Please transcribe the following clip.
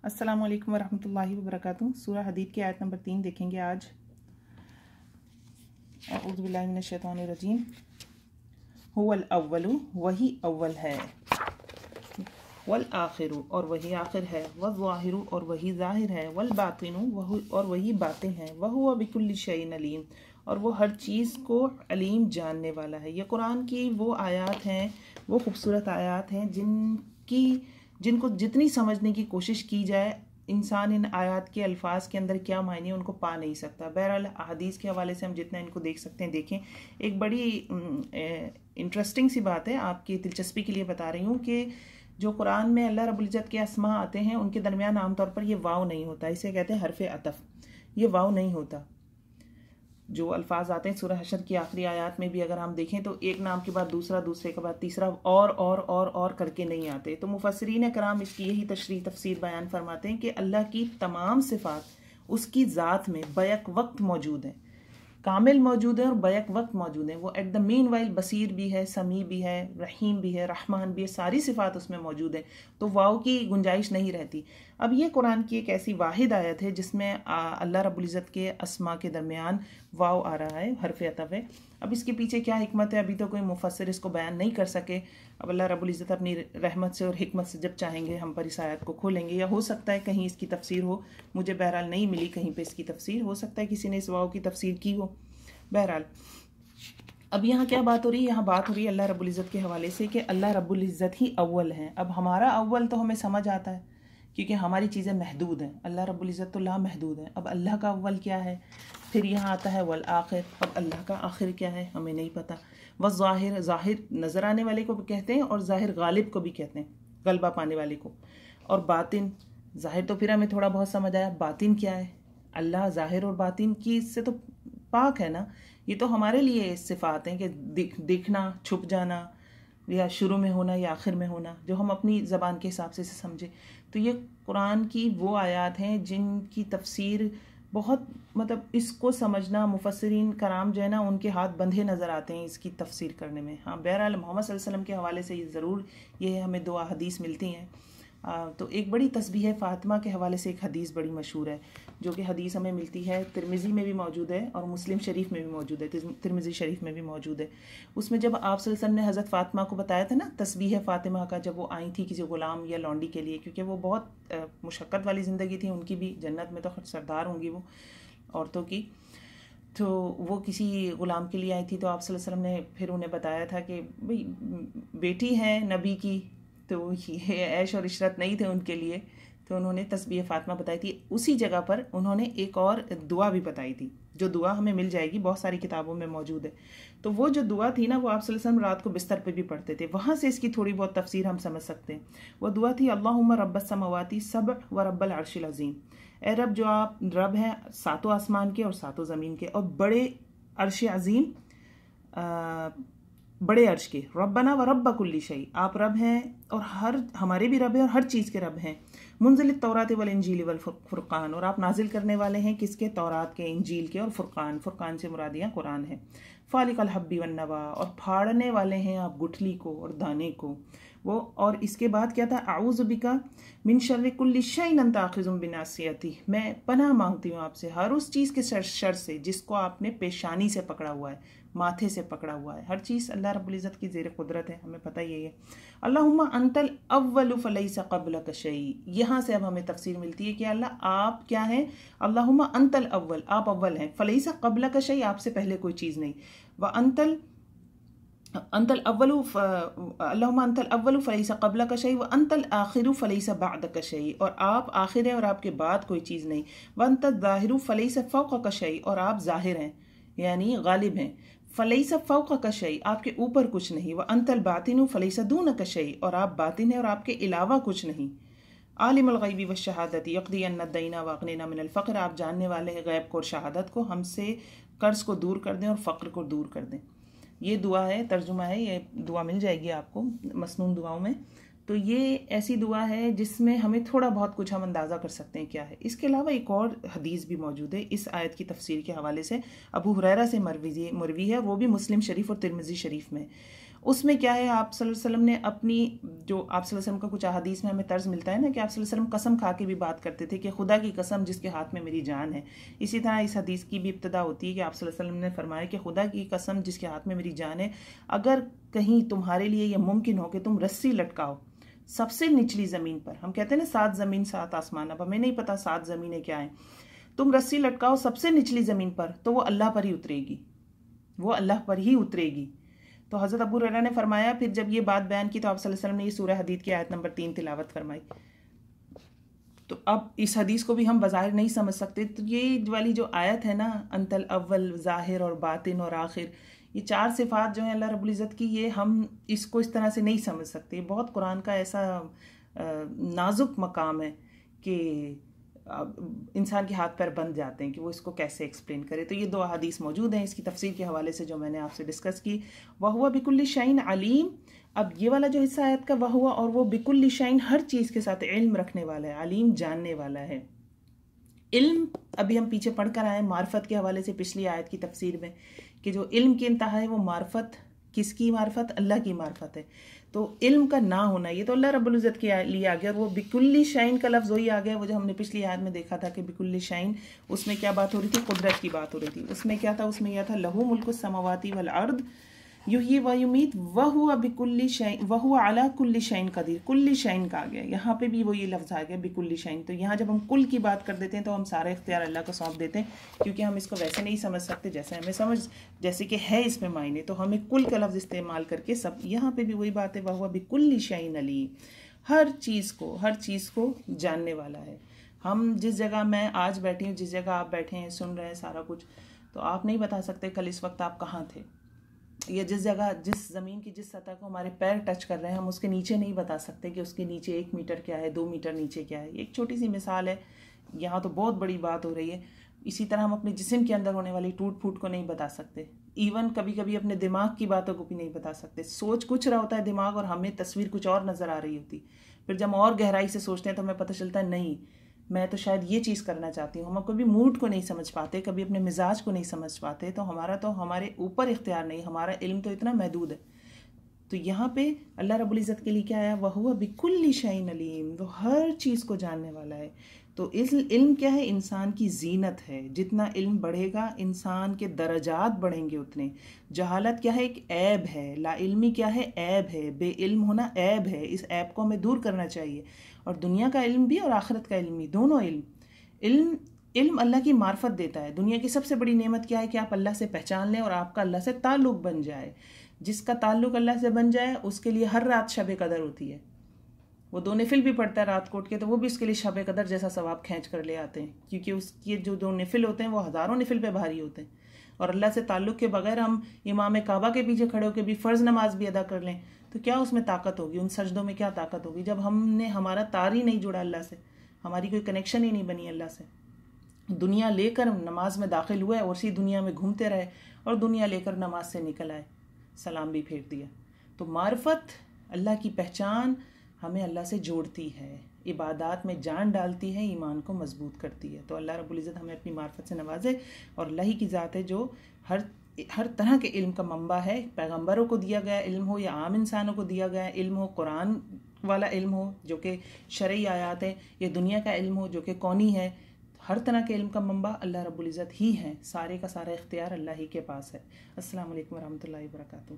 अस्सलामु अलैकुम वरहमतुल्लाहि वबरकातुहू। सूरह हदीद की आयत नंबर 3 देखेंगे आज। औज़ु बिल्लाहि मिनश शैतानिर रजीम। हुवल अव्वलु, वही अव्वल है, वल आखिरु, और वही आखिर है, वल ज़ाहिरु, और वही ज़ाहिर है, वल बातिनु, और वही बातिन है, वहुवा बिकुल्लि शैइन अलीम, और वो हर चीज़ को अलीम जानने वाला है। ये कुरान की वो आयत हैं, वो खूबसूरत आयत हैं जिनको जितनी समझने की कोशिश की जाए इंसान इन आयत के अल्फाज के अंदर क्या मायने उनको पा नहीं सकता। बहरहाल हदीस के हवाले से हम जितना इनको देख सकते हैं देखें। एक बड़ी इंटरेस्टिंग सी बात है, आपकी दिलचस्पी के लिए बता रही हूँ कि जो कुरान में अल्लाह रब्बुल इज़्ज़त के अस्मा आते हैं उनके दरमियान आमतौर पर ये वाव नहीं होता, इसे कहते हैं हरफ़े अतफ़। ये वाव नहीं होता। जो अल्फाज आते हैं सूरह हशर की आखिरी आयत में भी अगर हम देखें तो एक नाम के बाद दूसरा, दूसरे के बाद तीसरा, और करके नहीं आते। तो मुफस्सिरीन कराम इसकी यही तशरीह तफसीर बयान फरमाते हैं कि अल्लाह की तमाम सिफ़ात उसकी ज़ात में बैक वक्त मौजूद हैं, कामिल मौजूद है और बैक वक्त मौजूद है। वो एट द मीन वाइल बसीर भी है, समी भी है, रहीम भी है, रहमान भी है, सारी सिफ़ात उसमें मौजूद है। तो वाव की गुंजाइश नहीं रहती। अब ये कुरान की एक ऐसी वाहिद आयत है जिसमें अल्लाह रब्बुल इज़्ज़त के अस्मा के दरमियान वाव आ रहा है, हरफ़ अतफ़ है। अब इसके पीछे क्या हिकमत है अभी तो कोई मुफस्सिर इसको बयान नहीं कर सके। अब अल्लाह रब्बुल इज़्ज़त अपनी रहमत से और हिकमत से जब चाहेंगे हम पर इस आयत को खोलेंगे, या हो सकता है कहीं इसकी तफसीर हो, मुझे बहरहाल नहीं मिली कहीं पे इसकी तफसीर, हो सकता है किसी ने इस वाव की तफसीर की हो। बहरहाल अब यहाँ क्या बात हो रही है, यहाँ बात हो रही है अल्लाह रब्बुल इज़्ज़त के हवाले से कि अल्लाह रब्बुल इज़्ज़त ही अव्वल हैं। अब हमारा अव्वल तो हमें समझ आता है क्योंकि हमारी चीज़ें महदूद हैं, अल्लाह रब्बुल इज़्ज़त तो ला महदूद है। अब अल्लाह का अव्वल क्या है, फिर यहाँ आता है वल आखिर। अब अल्लाह का आखिर क्या है हमें नहीं पता। वह ज़ाहिर, ज़ाहिर नज़र आने वाले को भी कहते हैं और ज़ाहिर गालिब को भी कहते हैं, गलबा पाने वाले को। और बातिन, ज़ाहिर तो फिर हमें थोड़ा बहुत समझ आया, बातिन क्या है। अल्लाह ज़ाहिर और बातिन की इससे तो पाक है ना। ये तो हमारे लिए सिफ़ात हैं कि दिखना, छुप जाना, या शुरू में होना या आखिर में होना, जो हम अपनी ज़बान के हिसाब से समझे। तो ये कुरान की वो आयत हैं जिनकी तफसीर बहुत, मतलब इसको समझना मुफस्सिरीन कराम जो है ना उनके हाथ बंधे नज़र आते हैं इसकी तफसीर करने में। हाँ, बहरहाल मोहम्मद सल्लल्लाहु अलैहि वसल्लम के हवाले से ज़रूर ये हमें दो हदीस मिलती हैं। तो एक बड़ी तस्बीह फ़ातिमा के हवाले से एक हदीस बड़ी मशहूर है, जो कि हदीस हमें मिलती है, तिरमिज़ी में भी मौजूद है और मुस्लिम शरीफ में भी मौजूद है, तिरमिज़ी शरीफ में भी मौजूद है। उसमें जब आप सल्लल्लाहु अलैहि वसल्लम ने हज़रत फ़ातिमा को बताया था ना तस्बीह फ़ातिमा का, जब वो आई थी किसी ग़ुलाम या लौंडी के लिए, क्योंकि वो बहुत मुशक्क़त वाली ज़िंदगी थी उनकी भी, जन्नत में तो सरदार होंगी वो औरतों की। तो वो किसी ग़ुलाम के लिए आई थी, तो आप सल्लल्लाहु अलैहि वसल्लम ने फिर उन्हें बताया था कि भाई बेटी है नबी की, तो ये ऐश और इशरत नहीं थे उनके लिए, तो उन्होंने तस्बीह फ़ातिमा बताई थी। उसी जगह पर उन्होंने एक और दुआ भी बताई थी, जो दुआ हमें मिल जाएगी, बहुत सारी किताबों में मौजूद है। तो वो जो दुआ थी ना, वो आप सल्लल्लाहु अलैहि वसल्लम रात को बिस्तर पे भी पढ़ते थे। वहाँ से इसकी थोड़ी बहुत तफसीर हम समझ सकते हैं। वो दुआ थी अल्लाहुम्मा रब्बस समावाती सबअ व रब्बल अर्शिल अज़ीम। ए रब, जो आप रब हैं सातों आसमान के और सातों ज़मीन के और बड़े अर्श अज़ीम, बड़े अर्श के, रब्बना व रब्ब कुल्ली शै, आप रब हैं और हमारे भी रब हैं और हर चीज़ के रब हैं। मुंज़िलित तौरात वल इंजील वल फ़ुरक़ान, और आप नाजिल करने वाले हैं किसके, तौरात के, इंजील के और फ़ुरक़ान, फ़ुरक़ान से मुराद यहाँ कुरान है। फ़ालिक़ल हब्बी वन नवा, और फाड़ने वाले हैं आप गुठली को और दाने को। वो और इसके बाद क्या था, आऊज़ु बिका मिन शर्रि कुल्लि शैइन अंता आखिज़ुम बिनासियती, मैं पनाह मांगती हूँ आपसे हर उस चीज़ के शर से जिसको आपने पेशानी से पकड़ा हुआ है, माथे से पकड़ा हुआ है। हर चीज़ अल्लाह रब्बुल इज़्ज़त की ज़ेर कुदरत है, हमें पता ही है। अल्लाहुम्मा अंतल अव्वलु फलैसा क़ब्लका शै, यहाँ से अब हमें तफसीर मिलती है कि अल्लाह आप क्या हैं। अल्लाहुम्मा अंतल अव्वल, आप अव्वल हैं, फलैसा क़ब्लका शै, आपसे पहले कोई चीज़ नहीं। व अंतल अव्वलु, अल्लाहुम्मा अंतल अव्वलु फलैसा क़ब्लका शै व अंतल आखिरु फलैसा बअदका शै, और आप आखिर हैं और आपके बाद कोई चीज़ नहीं। व अंतल ज़ाहिरु फलैसा फ़ौक़का शै, और आप ज़ाहिर हैं यानी गालिब हैं। फलैसा फ़ौक़का शै, आपके ऊपर कुछ नहीं। व अंतल बातिनु फलैसा दूनका शै, और आप बातिन हैं और आपके अलावा कुछ नहीं। आलिमुल ग़ैबि व शहादति यक़दी अन्न दैना व अग़निना मिनल फ़क़्र, आप जानने वाले हैं गैब को और शहादत को, हमसे कर्ज़ को दूर कर दें और फ़क़्र को दूर कर दें। ये दुआ है, तर्जुमा है, ये दुआ मिल जाएगी आपको मसनून दुआओं में। तो ये ऐसी दुआ है जिसमें हमें थोड़ा बहुत कुछ हम अंदाज़ा कर सकते हैं क्या है। इसके अलावा एक और हदीस भी मौजूद है इस आयत की तफसीर के हवाले से, अबू हुरैरा से मरवी है, वो भी मुस्लिम शरीफ और तिरमिज़ी शरीफ में। اس میں کیا ہے آپ صلی اللہ علیہ وسلم نے اپنی جو آپ صلی اللہ علیہ وسلم کا کچھ احادیث میں ہمیں طرز ملتا ہے نا کہ آپ صلی اللہ علیہ وسلم قسم کھا کے بھی بات کرتے تھے کہ خدا کی قسم جس کے ہاتھ میں میری جان ہے. اسی طرح اس حدیث کی بھی ابتدا ہوتی ہے کہ آپ صلی اللہ علیہ وسلم نے فرمایا کہ خدا کی قسم جس کے ہاتھ میں میری جان ہے، اگر کہیں تمہارے لیے یہ ممکن ہو کہ تم رسی لٹکاؤ سب سے نچلی زمین پر، ہم کہتے ہیں نا 7 زمین 7 آسمان، اب ہمیں نہیں پتا 7 زمینیں کیا ہیں، تم رسی لٹکاؤ سب سے نچلی زمین پر تو وہ اللہ پر ہی اترے گی، وہ اللہ پر ہی اترے گی. تو حضرت ابو ہریرہ نے فرمایا پھر جب یہ بات بیان کی تو آپ صلی اللہ علیہ وسلم نے یہ سورہ حدید کی آیت نمبر 3 تلاوت فرمائی. تو اب اس حدیث کو بھی ہم بظاہر نہیں سمجھ سکتے، تو یہ والی جو آیت ہے نا انت الاول ظاہر اور باطن اور آخر، یہ 4 صفات جو ہیں اللہ رب العزت کی، یہ ہم اس کو اس طرح سے نہیں سمجھ سکتے. یہ بہت قرآن کا ایسا نازک مقام ہے کہ انسان کے ہاتھ پیر بند جاتے ہیں کہ وہ اس کو کیسے ایکسپلین کرے. تو یہ 2 احادیث موجود ہیں اس کی تفسیر کے حوالے سے جو میں نے آپ سے ڈسکس کی. وَهُوَ بِكُلِّ شَيْءٍ علیم. اب یہ والا جو حصہ آیت کا وَهُوَ اور وہ بِكُلِّ شَيْءٍ ہر چیز کے ساتھ علم رکھنے والا ہے، علیم جاننے والا ہے. علم ابھی ہم پیچھے پڑھ کر آئے معرفت کے حوالے سے پچھلی آیت کی تفسیر میں کہ جو علم کی انتہا ہے وہ معرفت، کس کی معرفت؟ اللہ کی معرفت ہے. تو علم کا نہ ہونا یہ تو اللہ رب العزت کے لیے آ گیا، اور وہ بکلی شائن کا لفظ وہی آ گیا وہ جو ہم نے پچھلی آیت میں دیکھا تھا کہ بکلی شائن، اس میں کیا بات ہو رہی تھی؟ قدرت کی بات ہو رہی تھی. اس میں کیا تھا؟ اس میں یہ تھا لہو ملک السماوات والارض یحیی و یمیت وہو بکل شیء وہو علی کل شیء قدیر. کل شیء کا آ گیا، یہاں پہ بھی وہی لفظ آ گیا بکل شیء. تو یہاں جب ہم کل کی بات کر دیتے ہیں تو ہم سارا اختیار اللہ کو سونپ دیتے ہیں، کیونکہ ہم اس کو ویسے نہیں سمجھ سکتے جیسے ہمیں سمجھ، جیسے کہ ہے اس میں معنی، تو ہمیں کل کا لفظ استعمال کر کے سب، یہاں پہ بھی وہی بات ہے وہو بکل شیء علیم، ہر چیز کو جاننے والا ہے. ہم جس جگہ میں آج بیٹھی ہوں، جس جگہ آپ بیٹھے ہیں سن رہے ہیں سارا کچھ، تو آپ نہیں بتا سکتے کل اس وقت آپ کہاں تھے، یا جس جگہ جس زمین کی جس سطح کو ہمارے پیر ٹچ کر رہے ہیں ہم اس کے نیچے نہیں بتا سکتے کہ اس کے نیچے 1 میٹر کیا ہے، 2 میٹر نیچے کیا ہے. ایک چھوٹی سی مثال ہے، یہاں تو بہت بڑی بات ہو رہی ہے. اسی طرح ہم اپنے جسم کے اندر ہونے والی ٹوٹ پھوٹ کو نہیں بتا سکتے، ایون کبھی کبھی اپنے دماغ کی باتوں کو بھی نہیں بتا سکتے. سوچ کچھ رہا ہوتا ہے دماغ اور ہمیں تصویر کچھ اور نظر آ رہی ہوتی، پھر جب ہم اور گہرائی سے سوچتے ہیں تو ہمیں پتہ چلتا ہے نہیں میں تو شاید یہ چیز کرنا چاہتی ہوں. ہم کبھی موڈ کو نہیں سمجھ پاتے، کبھی اپنے مزاج کو نہیں سمجھ پاتے، تو ہمارے اوپر اختیار نہیں، ہمارا علم تو اتنا محدود ہے. تو یہاں پہ اللہ رب العزت کے لیے کیا آیا؟ وَهُوَ بِكُلِّ شَيْءٍ عَلِيمٌ، وہ ہر چیز کو جاننے والا ہے. تو اس علم کیا ہے؟ انسان کی زینت ہے. جتنا علم بڑھے گا انسان کے درجات بڑھیں گے اتنے. جہالت کیا ہے؟ ایک عیب ہے. لا علمی کیا ہے؟ عیب ہے. بے علم ہونا عیب ہے. اس عیب کو ہمیں دور کرنا چاہیے. اور دنیا کا علم بھی اور آخرت کا علم بھی، دونوں علم اللہ کی معرفت دیتا ہے. دنیا کی سب سے بڑی نعمت کیا ہے؟ کہ آپ اللہ سے پہچان لیں اور آپ کا اللہ سے تعلق بن جائے. جس کا تعلق اللہ سے بن جائے اس کے لیے ہر رات شب قدر ہوتی ہے. وہ 2 نفل بھی پڑھتا ہے رات کو اٹھ کے تو وہ بھی اس کے لیے شب قدر جیسا ثواب کھینچ کر لے آتے ہیں، کیونکہ اس کے جو 2 نفل ہوتے ہیں وہ ہزاروں نفل پہ بھاری ہوتے ہیں. اور اللہ سے تعلق کے بغیر ہم امام کعبہ کے پیچھے کھڑے ہو کے بھی فرض نماز بھی ادا کر لیں تو کیا اس میں طاقت ہوگی؟ ان سجدوں میں کیا طاقت ہوگی جب ہمارا تار ہی نہیں جڑا اللہ سے، ہماری کوئی کنیکشن ہی نہیں بنی اللہ سے. دنیا لے کر نماز میں داخل ہوئے اور اسی دنیا میں گھومتے رہے، اور دنیا لے کر نماز سے نکل آئے، سلام بھی پھیر دیا. تو معرفت، اللہ کی پہچان ہمیں اللہ سے جوڑتی ہے، عبادات میں جان ڈالتی ہے، ایمان کو مضبوط کرتی ہے. تو اللہ رب العزت ہمیں اپنی معرفت سے نوازے. اور اللہ ہی کی ذات ہے جو ہر طرح کے علم کا منبع ہے. پیغمبروں کو دیا گیا علم ہو یا عام انسانوں کو دیا گیا علم ہو، قرآن والا علم ہو جو کہ شرعی آیات ہے، یا دنیا کا علم ہو جو کہ کونی ہے، ہر طرح کے علم کا منبع اللہ رب العزت ہی ہے. سارے کا سارا اختیار اللہ ہی کے پاس ہے. السلام علیکم ورحمۃ اللہ وبرکاتہ.